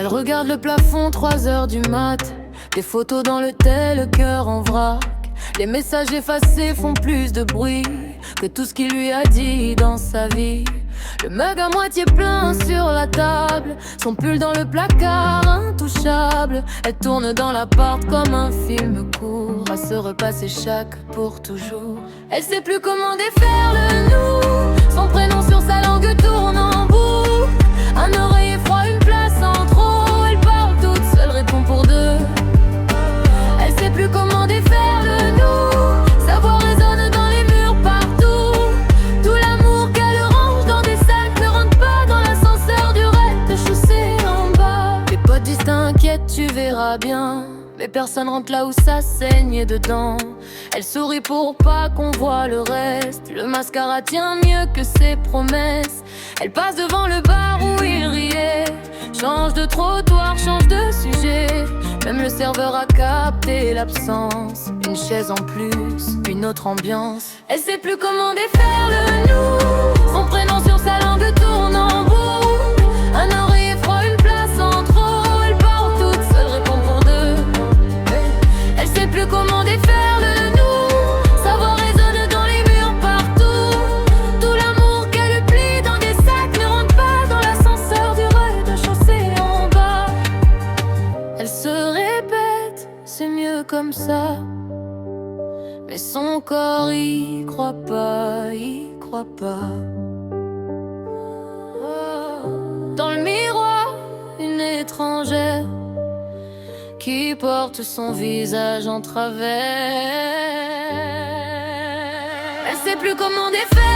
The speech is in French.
Elle regarde le plafond, 3 heures du mat. Des photos dans le tel, le cœur en vrac. Les messages effacés font plus de bruit que tout ce qu'il lui a dit dans sa vie. Le mug à moitié plein sur la table, son pull dans le placard intouchable. Elle tourne dans l'appart comme un film court, à se repasser chaque pour toujours. Elle sait plus comment défaire le nous, son prénom sur sa langue tourne en boucle. Un oreiller froid, une place en trop. Elle parle toute seule, répond pour deux. Elle sait plus comment défaire le nous, sa voix résonne dans les murs partout. Tout l'amour qu'elle range dans des sacs ne rentre pas dans l'ascenseur du rez-de-chaussée en bas. Les potes disent t'inquiète, tu verras bien, mais personne rentre là où ça saigne dedans. Elle sourit pour pas qu'on voit le reste. Le mascara tient mieux que ses promesses. Elle passe devant le bar où il riait, change de trottoir, change de sujet. Même le serveur a capté l'absence. Une chaise en plus, une autre ambiance. Elle sait plus comment défaire le nous, son prénom sur sa langue tourne en boucle. Un oreiller froid, une place en trop. Elle part toute seule, répond pour deux. Elle sait plus comment défaire le nous, sa voix résonne dans les murs partout. Tout l'amour qu'elle plie dans des sacs ne rentre pas dans l'ascenseur du rez-de-chaussée en bas. Elle se répète, c'est mieux comme ça, mais son corps y croit pas, y croit pas. Dans le miroir, une étrangère qui porte son visage en travers. Elle sait plus comment défaire